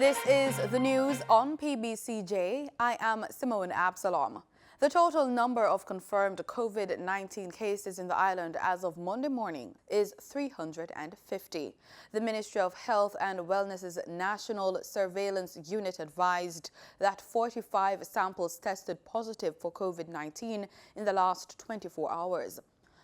This is the news on PBCJ. I am Simone Absalom. The total number of confirmed COVID-19 cases in the island as of Monday morning is 350. The Ministry of Health and Wellness's National Surveillance Unit advised that 45 samples tested positive for COVID-19 in the last 24 hours.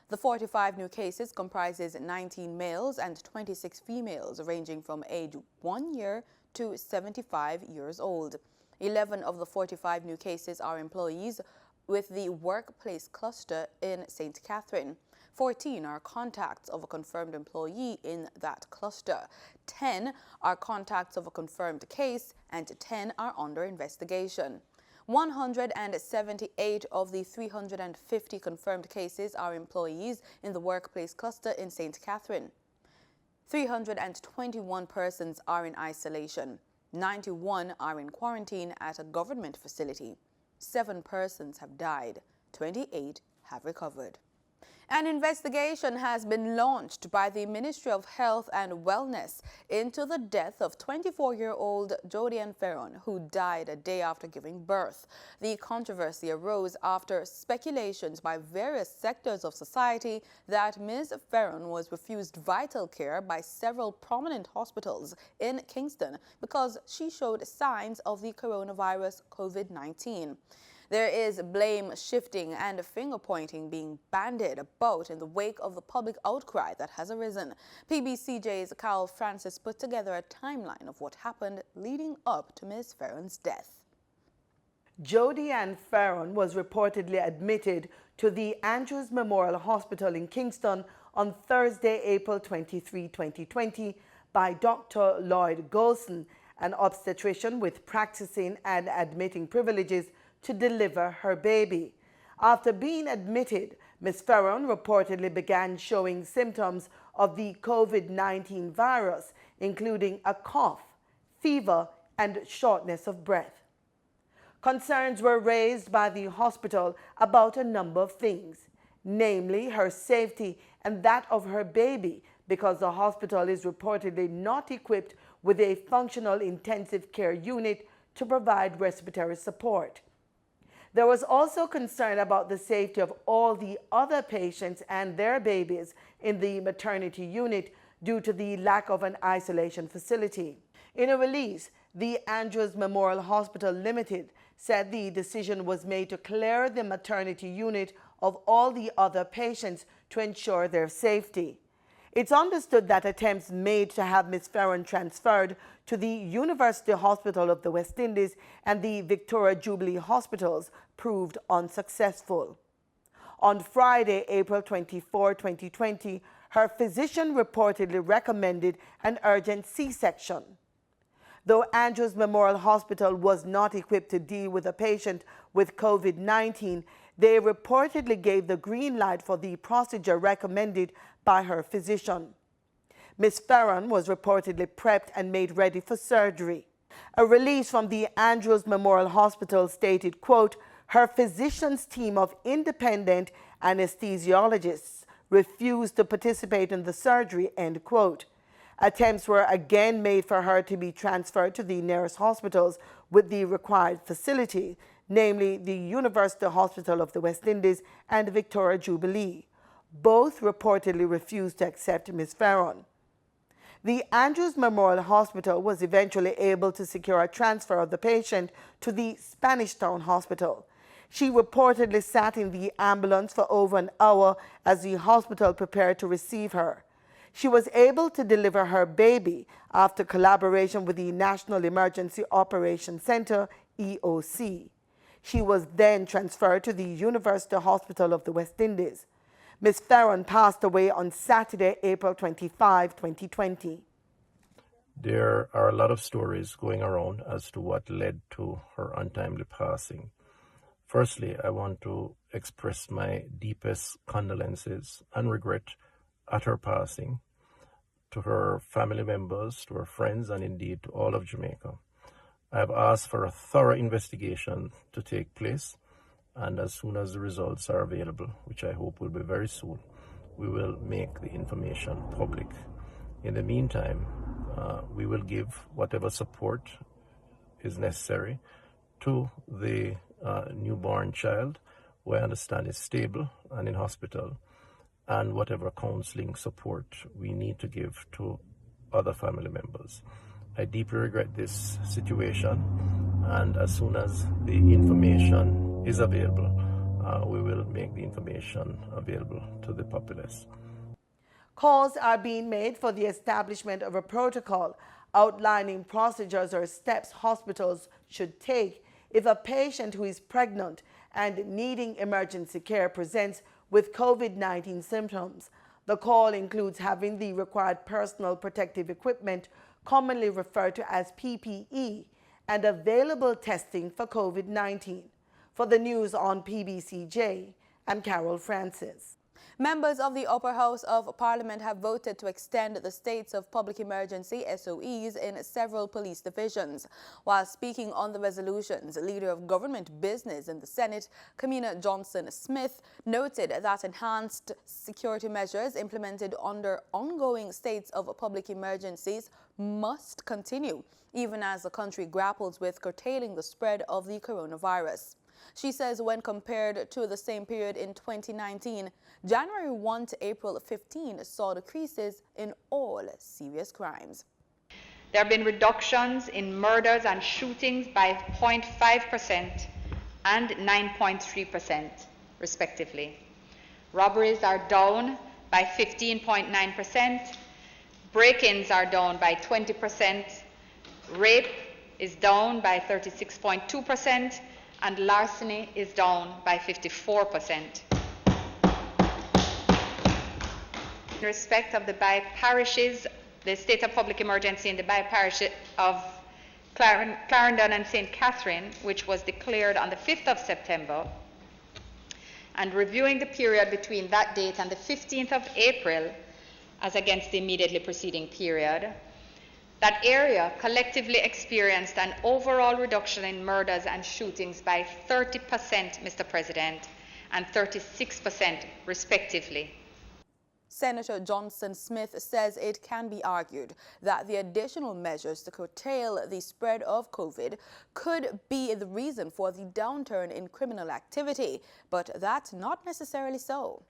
The 45 new cases comprises 19 males and 26 females ranging from age 1 year to 75 years old. 11 of the 45 new cases are employees with the workplace cluster in St. Catherine. 14 are contacts of a confirmed employee in that cluster. 10 are contacts of a confirmed case and 10 are under investigation. 178 of the 350 confirmed cases are employees in the workplace cluster in St. Catherine. 321 persons are in isolation. 91 are in quarantine at a government facility. 7 persons have died. 28 have recovered. An investigation has been launched by the Ministry of Health and Wellness into the death of 24-year-old Jodian Fearon, who died a day after giving birth. The controversy arose after speculations by various sectors of society that Ms. Fearon was refused vital care by several prominent hospitals in Kingston because she showed signs of the coronavirus COVID-19. There is blame shifting and finger-pointing being bandied about in the wake of the public outcry that has arisen. PBCJ's Carl Francis put together a timeline of what happened leading up to Ms. Fearon's death. Jodian Fearon was reportedly admitted to the Andrews Memorial Hospital in Kingston on Thursday, April 23, 2020 by Dr. Lloyd Golson, an obstetrician with practicing and admitting privileges to deliver her baby. After being admitted, Ms. Fearon reportedly began showing symptoms of the COVID-19 virus, including a cough, fever, and shortness of breath. Concerns were raised by the hospital about a number of things, namely her safety and that of her baby, because the hospital is reportedly not equipped with a functional intensive care unit to provide respiratory support. There was also concern about the safety of all the other patients and their babies in the maternity unit due to the lack of an isolation facility. In a release, the Andrews Memorial Hospital Limited said the decision was made to clear the maternity unit of all the other patients to ensure their safety. It's understood that attempts made to have Ms. Fearon transferred to the University Hospital of the West Indies and the Victoria Jubilee Hospitals proved unsuccessful. On Friday, April 24, 2020, her physician reportedly recommended an urgent C-section. Though Andrews Memorial Hospital was not equipped to deal with a patient with COVID-19, they reportedly gave the green light for the procedure recommended by her physician. Ms. Fearon was reportedly prepped and made ready for surgery. A release from the Andrews Memorial Hospital stated, quote, her physician's team of independent anesthesiologists refused to participate in the surgery, end quote. Attempts were again made for her to be transferred to the nearest hospitals with the required facility, namely the University Hospital of the West Indies and Victoria Jubilee. Both reportedly refused to accept Ms. Fearon. The Andrews Memorial Hospital was eventually able to secure a transfer of the patient to the Spanish Town Hospital. She reportedly sat in the ambulance for over an hour as the hospital prepared to receive her. She was able to deliver her baby after collaboration with the National Emergency Operations Center, EOC. She was then transferred to the University Hospital of the West Indies. Ms. Fearon passed away on Saturday, April 25, 2020. There are a lot of stories going around as to what led to her untimely passing. Firstly, I want to express my deepest condolences and regret at her passing to her family members, to her friends, and indeed to all of Jamaica. I have asked for a thorough investigation to take place, and as soon as the results are available, which I hope will be very soon, we will make the information public. In the meantime, we will give whatever support is necessary to the newborn child, who I understand is stable and in hospital, and whatever counseling support we need to give to other family members. I deeply regret this situation, and as soon as the information is available, we will make the information available to the populace. Calls are being made for the establishment of a protocol outlining procedures or steps hospitals should take if a patient who is pregnant and needing emergency care presents with COVID-19 symptoms. The call includes having the required personal protective equipment, commonly referred to as PPE, and available testing for COVID-19. For the news on PBCJ, I'm Carol Francis. Members of the Upper House of Parliament have voted to extend the states of public emergency SOEs in several police divisions. While speaking on the resolutions, Leader of Government Business in the Senate, Kamina Johnson-Smith, noted that enhanced security measures implemented under ongoing states of public emergencies must continue, even as the country grapples with curtailing the spread of the coronavirus. She says when compared to the same period in 2019, January 1 to April 15 saw decreases in all serious crimes. There have been reductions in murders and shootings by 0.5% and 9.3%, respectively. Robberies are down by 15.9%, break-ins are down by 20%, rape is down by 36.2%, and larceny is down by 54%. In respect of the bi-parishes, the state of public emergency in the bi-parish of Clarendon and St. Catherine, which was declared on the 5th of September, and reviewing the period between that date and the 15th of April, as against the immediately preceding period, that area collectively experienced an overall reduction in murders and shootings by 30%, Mr. President, and 36% respectively. Senator Johnson-Smith says it can be argued that the additional measures to curtail the spread of COVID could be the reason for the downturn in criminal activity, but that's not necessarily so.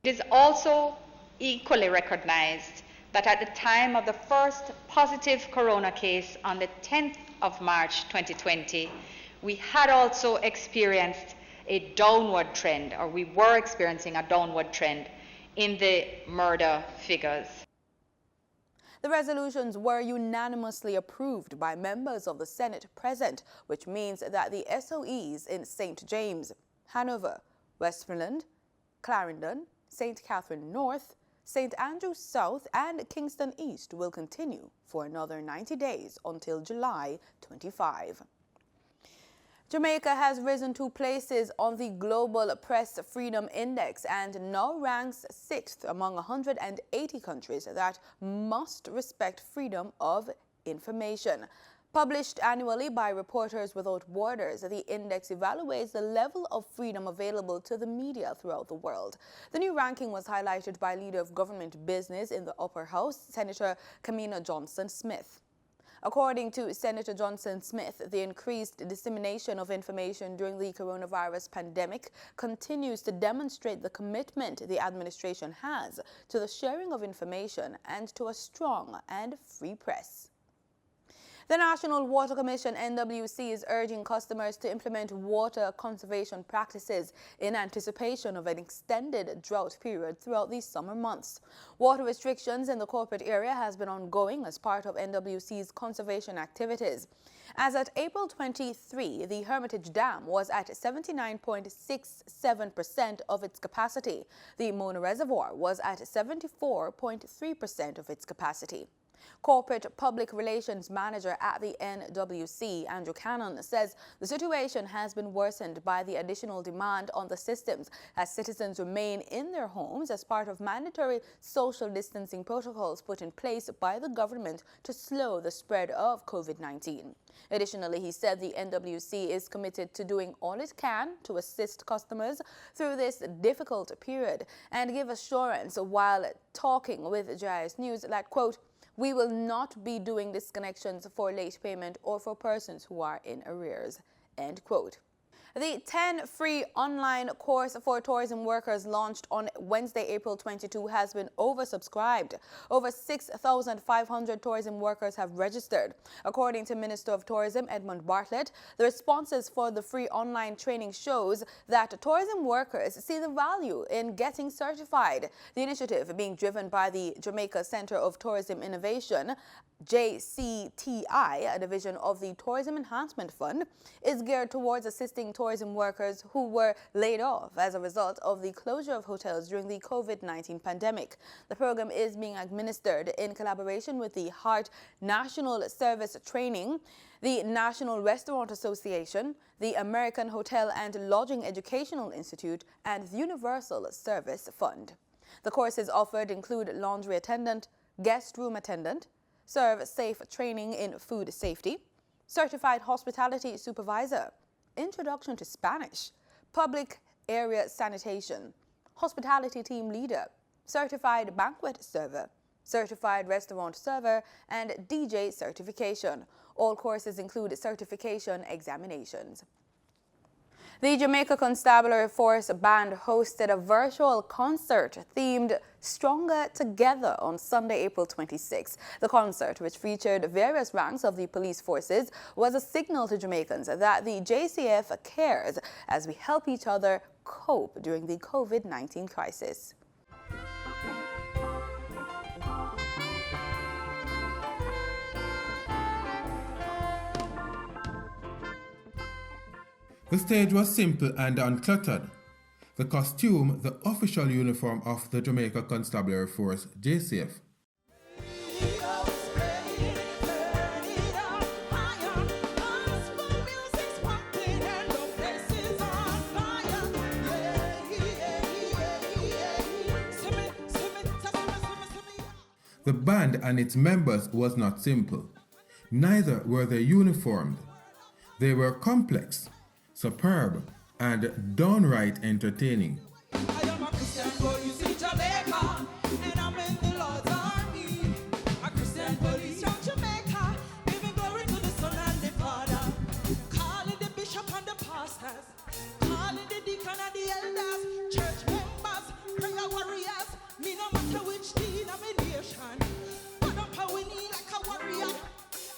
It is also equally recognized that at the time of the first positive corona case on the 10th of March 2020, we had also experienced a downward trend, or we were experiencing a downward trend in the murder figures. The resolutions were unanimously approved by members of the Senate present, which means that the SOEs in St. James, Hanover, Westmoreland, Clarendon, St. Catherine North, St. Andrews South and Kingston East will continue for another 90 days until July 25. Jamaica has risen 2 places on the Global Press Freedom Index and now ranks 6th among 180 countries that must respect freedom of information. Published annually by Reporters Without Borders, the index evaluates the level of freedom available to the media throughout the world. The new ranking was highlighted by Leader of Government Business in the Upper House, Senator Kamina Johnson-Smith. According to Senator Johnson-Smith, the increased dissemination of information during the coronavirus pandemic continues to demonstrate the commitment the administration has to the sharing of information and to a strong and free press. The National Water Commission, NWC, is urging customers to implement water conservation practices in anticipation of an extended drought period throughout these summer months. Water restrictions in the corporate area has been ongoing as part of NWC's conservation activities. As at April 23, the Hermitage Dam was at 79.67% of its capacity. The Mona Reservoir was at 74.3% of its capacity. Corporate Public Relations Manager at the NWC, Andrew Cannon, says the situation has been worsened by the additional demand on the systems as citizens remain in their homes as part of mandatory social distancing protocols put in place by the government to slow the spread of COVID-19. Additionally, he said the NWC is committed to doing all it can to assist customers through this difficult period and give assurance while talking with JIS News that, quote, We will not be doing disconnections for late payment or for persons who are in arrears. End quote. The 10 free online course for tourism workers launched on Wednesday, April 22 has been oversubscribed. Over 6,500 tourism workers have registered. According to Minister of Tourism Edmund Bartlett, the responses for the free online training shows that tourism workers see the value in getting certified. The initiative, being driven by the Jamaica Center of Tourism Innovation, JCTI, a division of the Tourism Enhancement Fund, is geared towards assisting tourism workers who were laid off as a result of the closure of hotels during the COVID-19 pandemic. The program is being administered in collaboration with the Heart National Service Training, the National Restaurant Association, the American Hotel and Lodging Educational Institute, and the Universal Service Fund. The courses offered include laundry attendant, guest room attendant, serve safe training in food safety, certified hospitality supervisor, introduction to Spanish, public area sanitation, hospitality team leader, certified banquet server, certified restaurant server, and DJ certification. All courses include certification examinations. The Jamaica Constabulary Force Band hosted a virtual concert themed Stronger Together on Sunday, April 26. The concert, which featured various ranks of the police forces, was a signal to Jamaicans that the JCF cares as we help each other cope during the COVID-19 crisis. The stage was simple and uncluttered. The costume, the official uniform of the Jamaica Constabulary Force, JCF. The band and its members was not simple. Neither were they uniformed. They were complex, superb, and downright entertaining. I am a Christian police in Jamaica, and I'm in the Lord's army. A Christian police from Jamaica, giving glory to the Son and the Father. Calling the bishop and the pastors, calling the deacon and the elders, church members, prayer warriors. Me no matter which denomination, but up how we need like a warrior.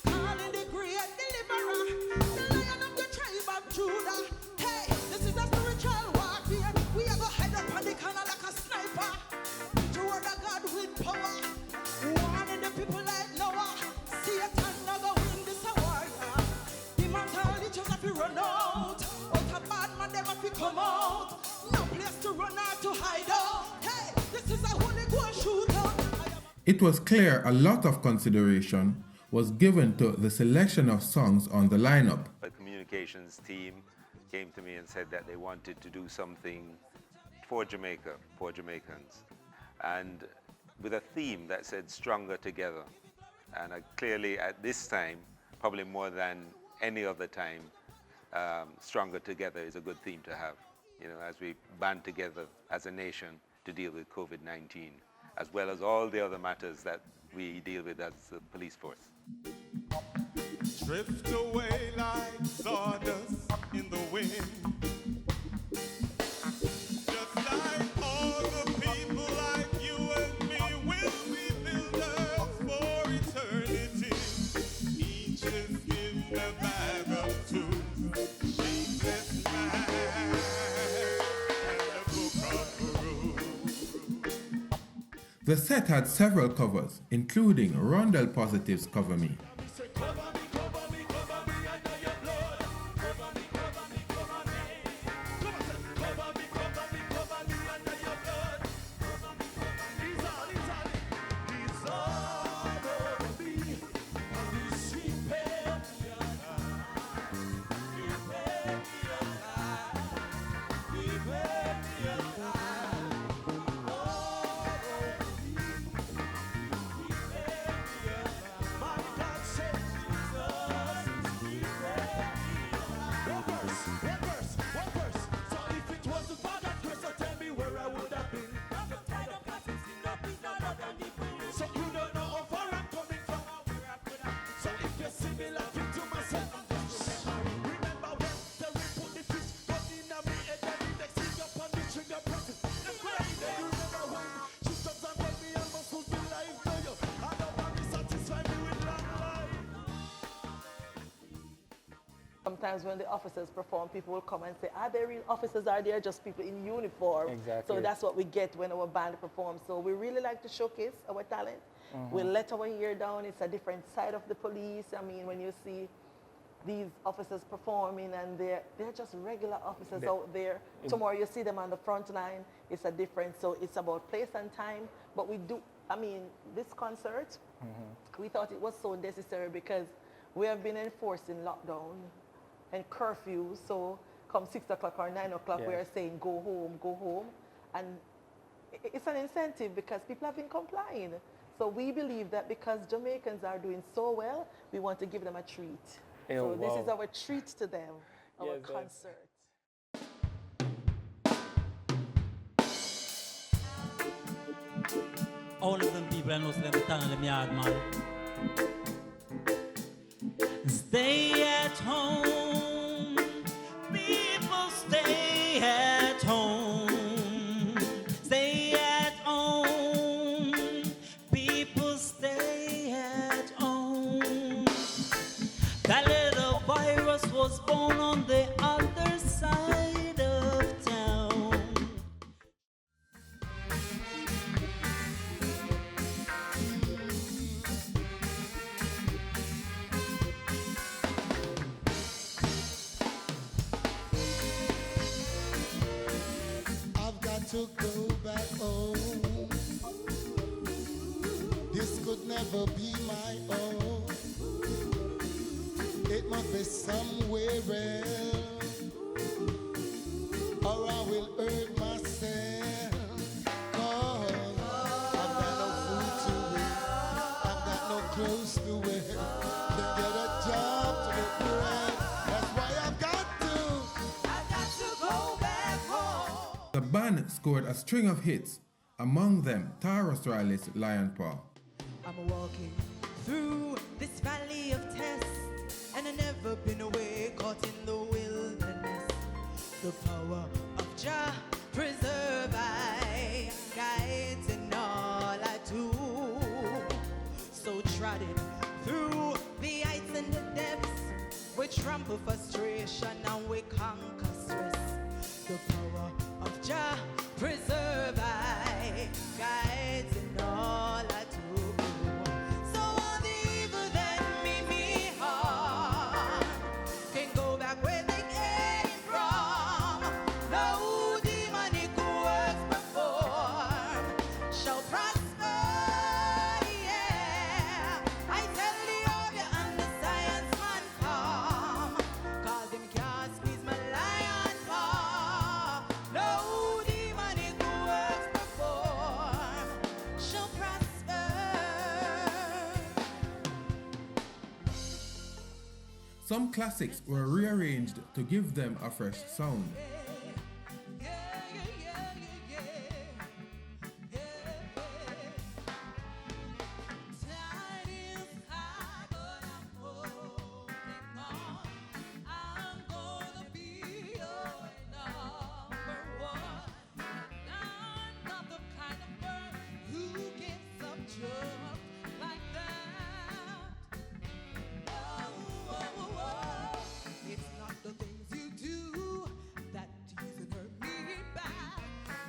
Calling the great deliverer, the Lion of the tribe of Judah. Hey, this is a spiritual warfare. We are gonna head up on the corner like a sniper. The word of God with power. Warning the people like Noah. Satan now go win this warrior. Demons all the children have to run out. Out a bad man, them have to come out. No place to run out to hide out. Hey, this is a Holy Ghost shootout. It was clear a lot of consideration was given to the selection of songs on the lineup. The communications team came to me and said that they wanted to do something for Jamaica, for Jamaicans, and with a theme that said Stronger Together. And clearly at this time, probably more than any other time, Stronger Together is a good theme to have, you know, as we band together as a nation to deal with COVID-19, as well as all the other matters that we deal with as a police force. Drift away like sawdust in the wind. Just like all the people like you and me will be builders for eternity. Each is given a bag of tools, shapeless man, and a book of rules. The set had several covers, including Rondell Positive's Cover Me. sometimes when the officers perform, people will come and say, are they real officers? Are they just people in uniform? Exactly. So that's what we get when our band performs. So we really like to showcase our talent. We let our hair down. It's a different side of the police. I mean, when you see these officers performing and they're just regular officers out there. Tomorrow you see them on the front line. It's a difference. So it's about place and time. But we do, I mean, this concert, we thought it was so necessary because we have been enforcing lockdown and curfew. So come 6 o'clock or 9 o'clock, we are saying go home, go home. And it's an incentive because people have been complying. So we believe that because Jamaicans are doing so well, we want to give them a treat. So this is our treat to them, our concert. All of them people I know say them tongue in them yard, man. Stay at home, people stay at home. Stay at home, people stay at home. That little virus was born on the other side of town. I've got to go back home. This could never be my own. It must be somewhere else, or I will hurt myself. 'Cause I've got no food to eat, I've got no clothes to wear, can't get a job to make me right. That's why I've got to go back home. The band scored a string of hits, among them Taurus Riley's Lion Paw. I'm walking through this valley of tests, and I've never been away, caught in the wilderness. The power of Jah preserve I, guides in all I do. So trotted through the heights and the depths, we trample frustration and we conquer stress. The power of Jah preserve I, guides in all I do. So all the evil that mean me harm can go back where they came from. No demonic works perform shall prosper, yeah. I tell the Orvia and the science man come, 'cause him can't squeeze my lion paw. No demonic works perform shall prosper. Some classics were rearranged to give them a fresh sound. It's not the things you do that tease and hurt me back,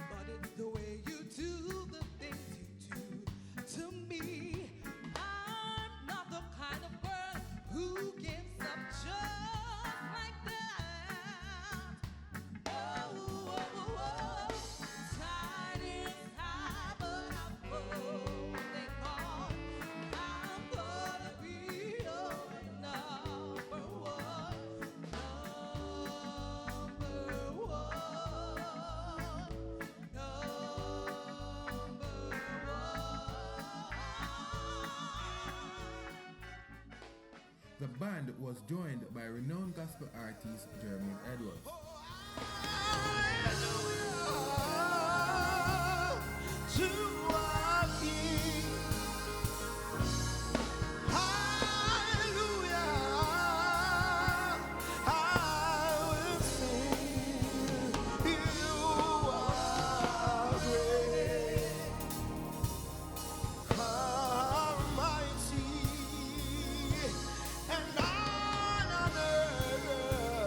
but it's the way you do the things you do to me. I'm not the kind of girl who gives up just like that. Time is high, but I'm holding on. I'm gonna be your number one. The band was joined by renowned gospel artist Jeremy Edwards. To our King. Hallelujah. I will sing. You are great, almighty, and on earth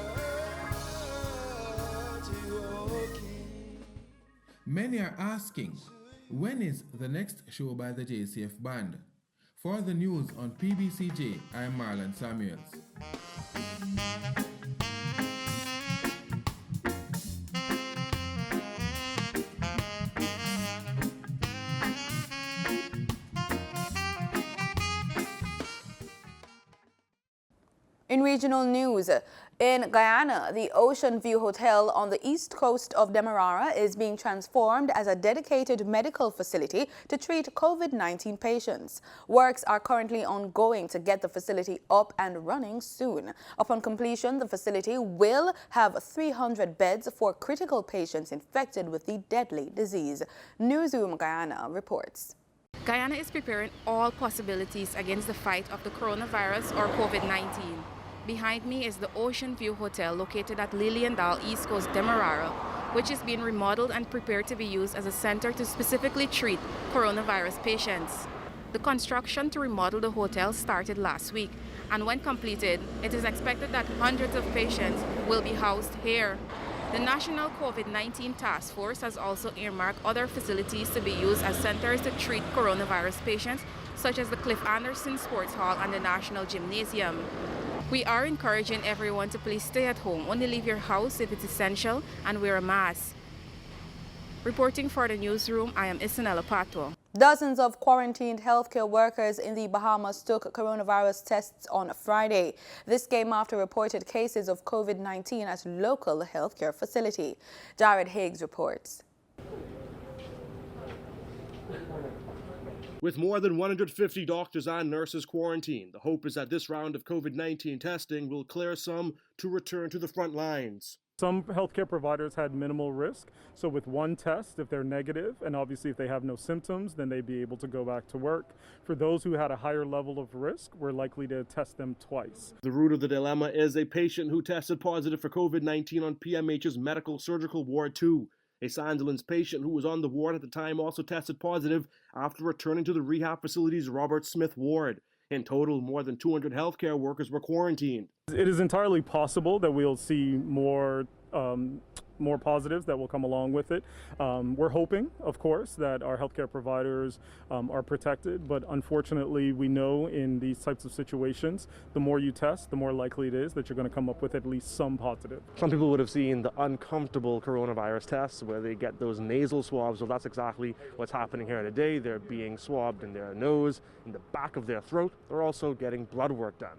Many are asking, when is the next show by the JCF Band? For the news on PBCJ, I'm Marlon Samuels. In regional news, in Guyana, the Ocean View Hotel on the east coast of Demerara is being transformed as a dedicated medical facility to treat COVID-19 patients. Works are currently ongoing to get the facility up and running soon. Upon completion, the facility will have 300 beds for critical patients infected with the deadly disease. Newsroom Guyana reports. Guyana is preparing all possibilities against the fight of the coronavirus or COVID-19. Behind me is the Ocean View Hotel located at Liliendal, East Coast, Demerara, which is being remodeled and prepared to be used as a center to specifically treat coronavirus patients. The construction to remodel the hotel started last week, and when completed, it is expected that hundreds of patients will be housed here. The National COVID-19 Task Force has also earmarked other facilities to be used as centers to treat coronavirus patients, such as the Cliff Anderson Sports Hall and the National Gymnasium. We are encouraging everyone to please stay at home, only leave your house if it's essential, and wear a mask. Reporting for the newsroom, I am Isanella Pato. Dozens of quarantined healthcare workers in the Bahamas took coronavirus tests on Friday. This came after reported cases of COVID-19 at local healthcare facility. Jared Higgs reports. With more than 150 doctors and nurses quarantined, the hope is that this round of COVID-19 testing will clear some to return to the front lines. Some healthcare providers had minimal risk, so with one test, if they're negative, and obviously if they have no symptoms, then they'd be able to go back to work. For those who had a higher level of risk, we're likely to test them twice. The root of the dilemma is a patient who tested positive for COVID-19 on PMH's Medical Surgical Ward 2. A Sandilands patient who was on the ward at the time also tested positive after returning to the rehab facility's Robert Smith ward. In total, more than 200 healthcare workers were quarantined. It is entirely possible that we'll see more positives that will come along with it. We're hoping, of course, that our healthcare providers are protected, but unfortunately we know in these types of situations, the more you test, the more likely it is that you're going to come up with at least some positive. Some people would have seen the uncomfortable coronavirus tests where they get those nasal swabs. Well, that's exactly what's happening here today. They're being swabbed in their nose, in the back of their throat. They're also getting blood work done.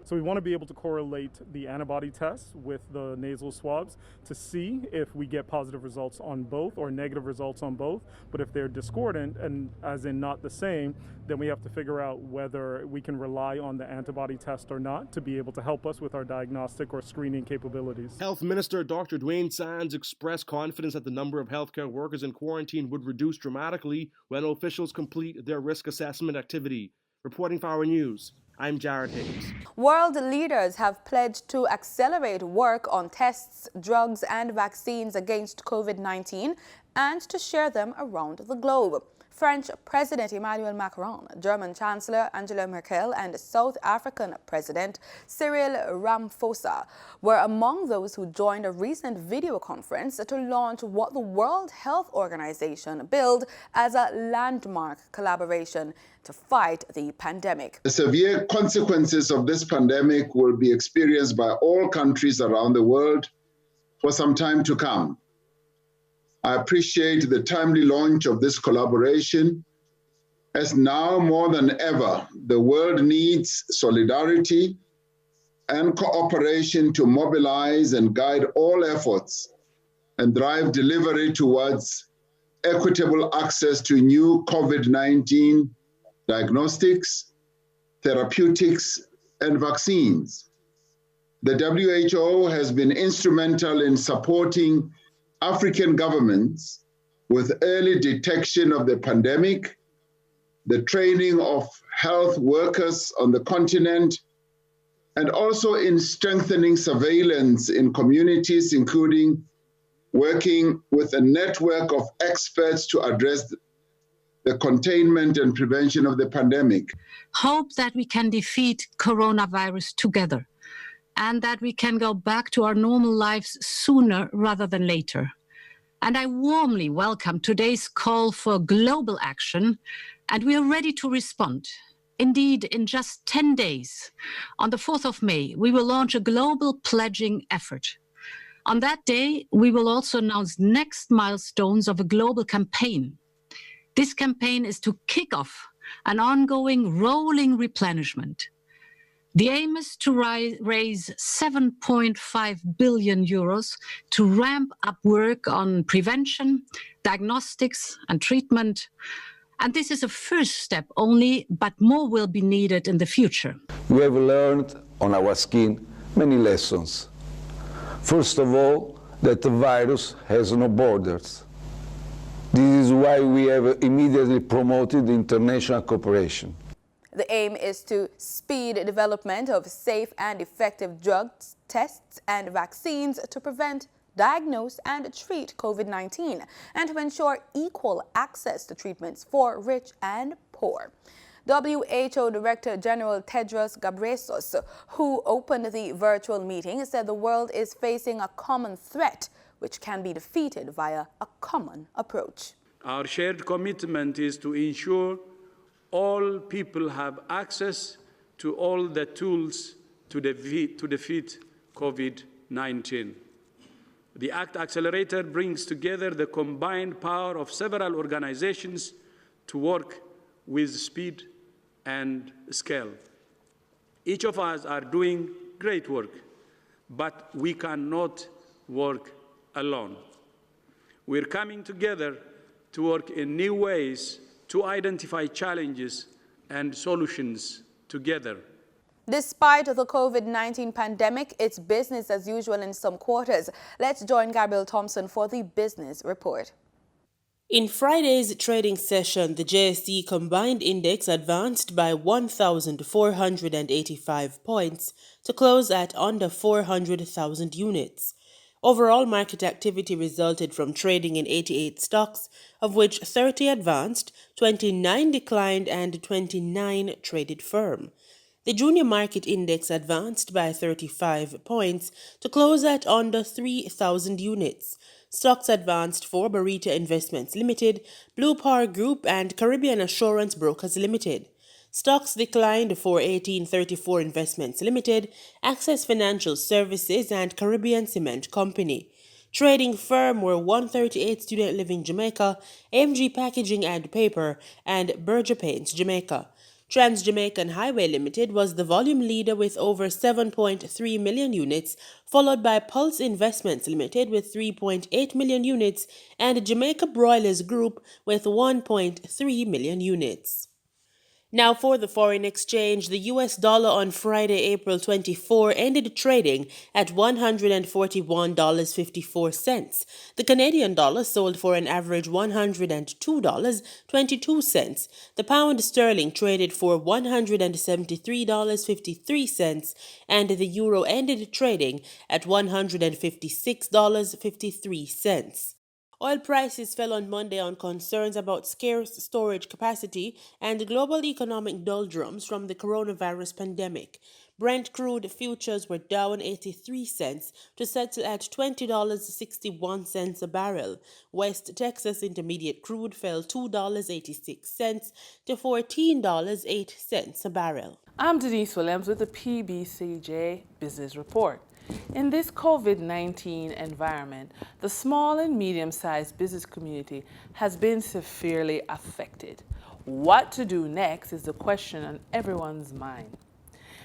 So we want to be able to correlate the antibody tests with the nasal swabs to see if we get positive results on both or negative results on both. But if they're discordant, and as in not the same, then we have to figure out whether we can rely on the antibody test or not to be able to help us with our diagnostic or screening capabilities. Health Minister Dr. Dwayne Sands expressed confidence that the number of healthcare workers in quarantine would reduce dramatically when officials complete their risk assessment activity. Reporting for our news, I'm Jared Higgs. World leaders have pledged to accelerate work on tests, drugs, and vaccines against COVID-19 and to share them around the globe. French President Emmanuel Macron, German Chancellor Angela Merkel, and South African President Cyril Ramaphosa were among those who joined a recent video conference to launch what the World Health Organization billed as a landmark collaboration to fight the pandemic. The severe consequences of this pandemic will be experienced by all countries around the world for some time to come. I appreciate the timely launch of this collaboration, as now more than ever, the world needs solidarity and cooperation to mobilize and guide all efforts and drive delivery towards equitable access to new COVID-19 diagnostics, therapeutics, and vaccines. The WHO has been instrumental in supporting African governments with early detection of the pandemic, the training of health workers on the continent, and also in strengthening surveillance in communities, including working with a network of experts to address the containment and prevention of the pandemic. Hope that we can defeat coronavirus together, and that we can go back to our normal lives sooner rather than later. And I warmly welcome today's call for global action, and we are ready to respond. Indeed, in just 10 days, on the 4th of May, we will launch a global pledging effort. On that day, we will also announce next milestones of a global campaign. This campaign is to kick off an ongoing rolling replenishment. The aim is to raise 7.5 billion euros to ramp up work on prevention, diagnostics, and treatment. And this is a first step only, but more will be needed in the future. We have learned on our skin many lessons. First of all, that the virus has no borders. This is why we have immediately promoted international cooperation. The aim is to speed development of safe and effective drugs, tests, and vaccines to prevent, diagnose, and treat COVID-19, and to ensure equal access to treatments for rich and poor. WHO Director General Tedros Ghebreyesus, who opened the virtual meeting, said the world is facing a common threat which can be defeated via a common approach. Our shared commitment is to ensure all people have access to all the tools to defeat COVID-19. The ACT Accelerator brings together the combined power of several organizations to work with speed and scale. Each of us are doing great work, but we cannot work alone. We're coming together to work in new ways to identify challenges and solutions together. Despite the COVID-19 pandemic, it's business as usual in some quarters. Let's join Gabriel Thompson for the business report. In Friday's trading session, the JSE Combined Index advanced by 1,485 points to close at under 400,000 units. Overall market activity resulted from trading in 88 stocks, of which 30 advanced, 29 declined, and 29 traded firm. The junior market index advanced by 35 points to close at under 3,000 units. Stocks advanced for Barita Investments Limited, Blue Power Group, and Caribbean Assurance Brokers Limited. Stocks declined for 1834 Investments Limited, Access Financial Services, and Caribbean Cement Company. Trading firm were 138 Student Living Jamaica, AMG Packaging and Paper, and Berger Paints Jamaica. Trans Jamaican Highway Limited was the volume leader with over 7.3 million units, followed by Pulse Investments Limited with 3.8 million units, and Jamaica Broilers Group with 1.3 million units. Now for the foreign exchange, the US dollar on Friday, April 24, ended trading at $141.54. The Canadian dollar sold for an average $102.22. The pound sterling traded for $173.53, and the euro ended trading at $156.53. Oil prices fell on Monday on concerns about scarce storage capacity and global economic doldrums from the coronavirus pandemic. Brent crude futures were down 83 cents to settle at $20.61 a barrel. West Texas Intermediate crude fell $2.86 to $14.08 a barrel. I'm Denise Williams with the PBCJ Business Report. In this COVID-19 environment, the small and medium-sized business community has been severely affected. What to do next is the question on everyone's mind.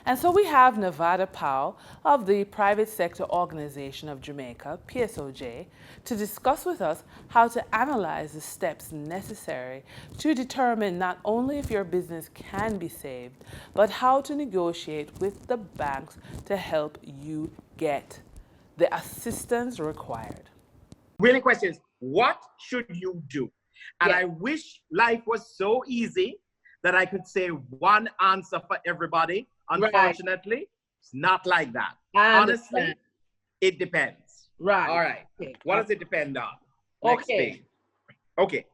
And so we have Nevada Powell of the Private Sector Organization of Jamaica, PSOJ, to discuss with us how to analyze the steps necessary to determine not only if your business can be saved, but how to negotiate with the banks to help you get the assistance required. Really question is, what should you do? And I wish life was so easy that I could say one answer for everybody. Unfortunately, it's not like that. Honestly, it depends. Right. All right. Okay. What does it depend on? Okay. Okay.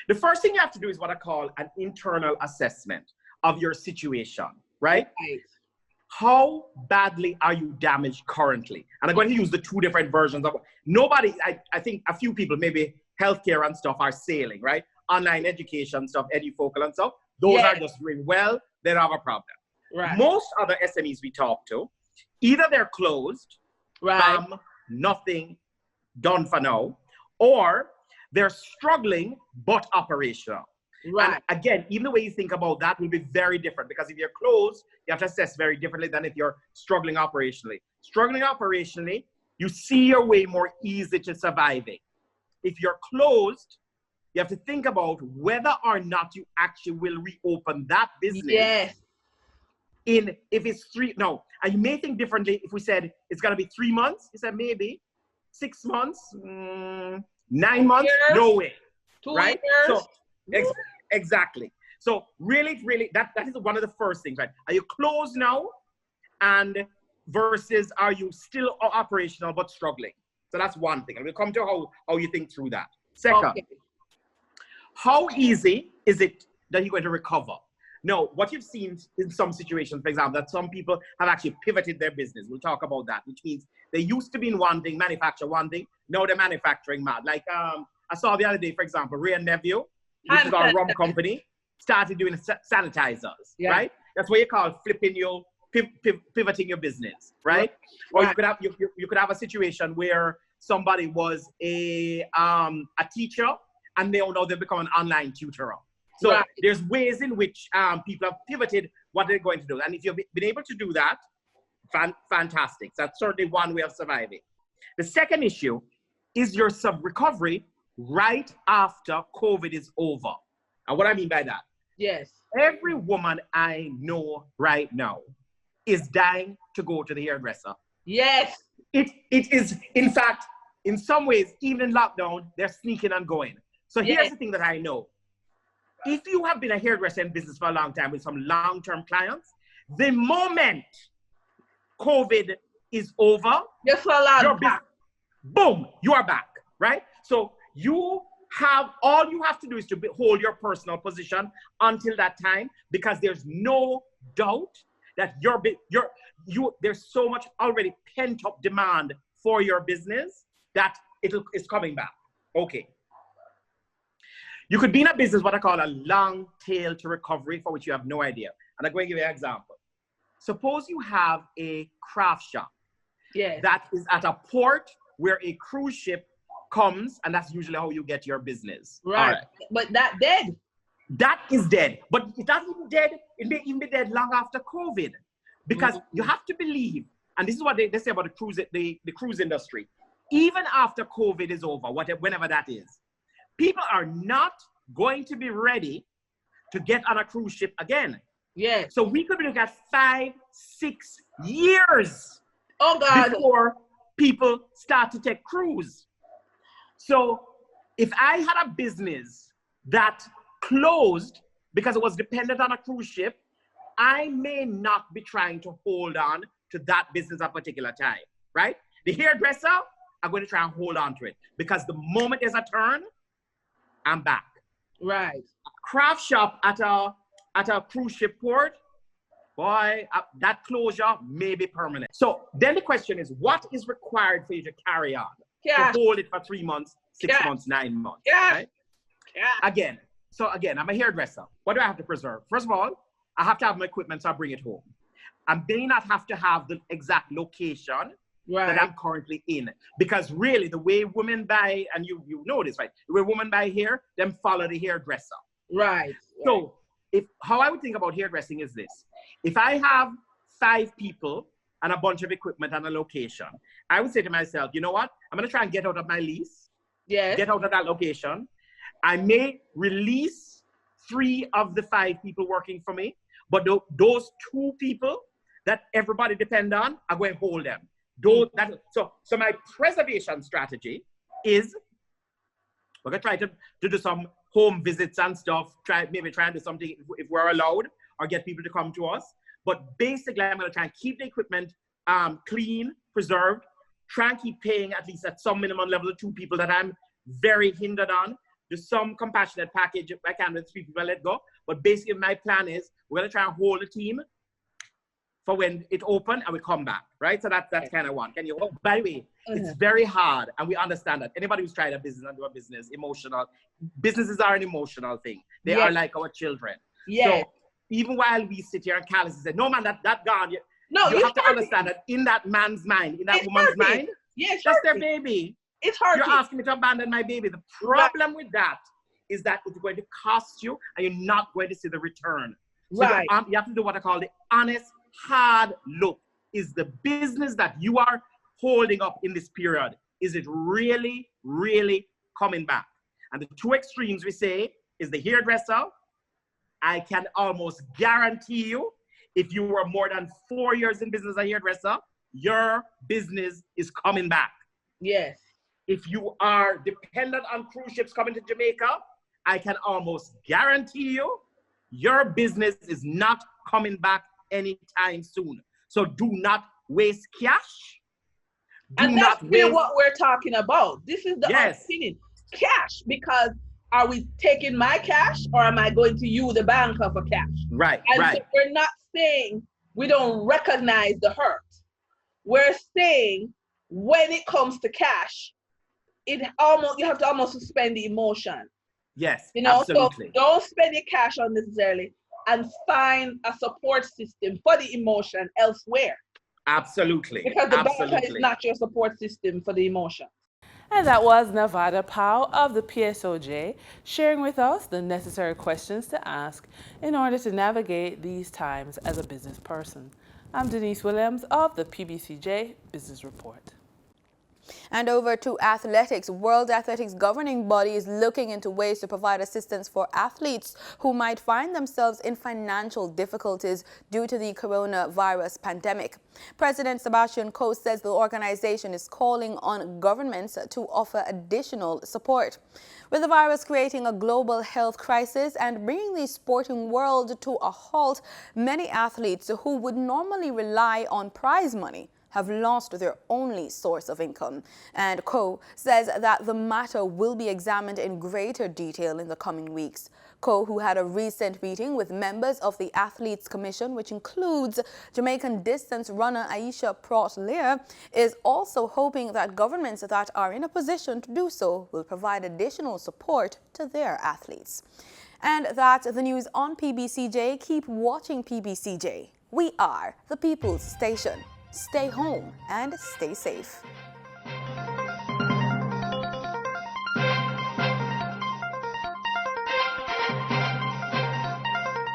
The first thing you have to do is what I call an internal assessment of your situation, right? how badly are you damaged currently? And I'm going to use the two different versions of nobody. I think a few people, maybe healthcare and stuff, are sailing, right? Online education stuff, edufocal and stuff. Those are just doing well. They don't have a problem. Right. Most other SMEs we talk to, either they're closed, Right. Nothing done for now, or they're struggling but operational. Right. And again, even the way you think about that will be very different, because if you're closed, you have to assess very differently than if you're struggling operationally. Struggling operationally, you see your way more easy to surviving. If you're closed, you have to think about whether or not you actually will reopen that business. Yes. If it's and you may think differently. If we said it's gonna be 3 months, you said maybe 6 months, 9 months, years, no way, 2 right? years. So exactly. So really, that is one of the first things, right? Are you closed now, and versus are you still operational but struggling? So that's one thing, and we'll come to how you think through that. Second, how easy is it that you're going to recover? No, what you've seen in some situations, for example, that some people have actually pivoted their business. We'll talk about that, which means they used to be in one thing, manufacture one thing. Now they're manufacturing mad. Like I saw the other day, for example, Ray and Nephew, which is our rum company, started doing sanitizers, right? That's what you call flipping your, pivoting your business, right? Or you could have a situation where somebody was a teacher and now they become an online tutor. So there's ways in which people have pivoted what they're going to do. And if you've been able to do that, fantastic. That's certainly one way of surviving. The second issue is your recovery right after COVID is over. And what I mean by that? Yes. Every woman I know right now is dying to go to the hairdresser. Yes. It is, in fact, in some ways, even in lockdown, they're sneaking and going. So here's the thing that I know. If you have been a hairdresser in business for a long time with some long-term clients, the moment COVID is over, boom, you are back, right? So all you have to do is to hold your personal position until that time, because there's no doubt that there's so much already pent-up demand for your business that it's coming back. Okay. You could be in a business, what I call a long tail to recovery, for which you have no idea. And I'm going to give you an example. Suppose you have a craft shop that is at a port where a cruise ship comes, and that's usually how you get your business. Right. But that dead. That is dead. But it's not even dead. It may even be dead long after COVID. Because you have to believe, and this is what they say about the cruise industry. Even after COVID is over, whenever that is, people are not going to be ready to get on a cruise ship again. Yeah. So we could be looking at 5-6 years before people start to take cruise. So if I had a business that closed because it was dependent on a cruise ship, I may not be trying to hold on to that business at a particular time, right? The hairdresser, I'm going to try and hold on to it, because the moment there's a turn, I'm back. Right. A craft shop at a cruise ship port, boy, that closure may be permanent. So then the question is, what is required for you to carry on? To hold it for 3 months, 6 months, 9 months, right? Again, I'm a hairdresser. What do I have to preserve? First of all, I have to have my equipment, so I bring it home. I may not have to have the exact location that I'm currently in, because really the way women buy, and you know this, right? The way women buy hair, them follow the hairdresser. Right. So how I would think about hairdressing is this: if I have 5 people and a bunch of equipment and a location, I would say to myself, you know what? I'm going to try and get out of my lease. Get out of that location. I may release 3 of the 5 people working for me, but those 2 people that everybody depend on, I'm going to hold them. So my preservation strategy is, we're going to try to do some home visits and stuff, maybe try and do something if we're allowed, or get people to come to us. But basically, I'm going to try and keep the equipment clean, preserved, try and keep paying at least at some minimum level the 2 people that I'm very hindered on. Do some compassionate package if I can with 3 people I let go. But basically, my plan is we're going to try and hold the team for when it opened and we come back, right? So that's kind of one. Can you? Oh, by the way, it's very hard, and we understand that. Anybody who's tried a business and do a business, businesses are an emotional thing. They are like our children. So even while we sit here and Carlos say, no man, that gone. You have to understand that in that man's mind, in that woman's mind, that's their baby. It's hard. You're asking me to abandon my baby. The problem with that is that it's going to cost you, and you're not going to see the return. So you have to do what I call the honest, hard look. Is the business that you are holding up in this period, is it really, really coming back? And the two extremes we say is the hairdresser. I can almost guarantee you, if you were more than 4 years in business as a hairdresser, your business is coming back. Yes. If you are dependent on cruise ships coming to Jamaica, I can almost guarantee you, your business is not coming back anytime soon. So do not waste cash. And that's really what we're talking about. This is the opinion. Cash, because are we taking my cash or am I going to use the banker for cash? Right, and so we're not saying we don't recognize the hurt. We're saying when it comes to cash, you have to almost suspend the emotion. Yes, absolutely. So don't spend your cash unnecessarily and find a support system for the emotion elsewhere. Absolutely. Because the banker is not your support system for the emotion. And that was Nevada Powell of the PSOJ sharing with us the necessary questions to ask in order to navigate these times as a business person. I'm Denise Williams of the PBCJ Business Report. And over to athletics. World Athletics governing body is looking into ways to provide assistance for athletes who might find themselves in financial difficulties due to the coronavirus pandemic. President Sebastian Coe says the organization is calling on governments to offer additional support. With the virus creating a global health crisis and bringing the sporting world to a halt, many athletes who would normally rely on prize money have lost their only source of income. And Coe says that the matter will be examined in greater detail in the coming weeks. Coe, who had a recent meeting with members of the Athletes Commission, which includes Jamaican distance runner Aisha Pratt-Lear, is also hoping that governments that are in a position to do so will provide additional support to their athletes. And that's the news on PBCJ. Keep watching PBCJ. We are the People's Station. Stay home and stay safe.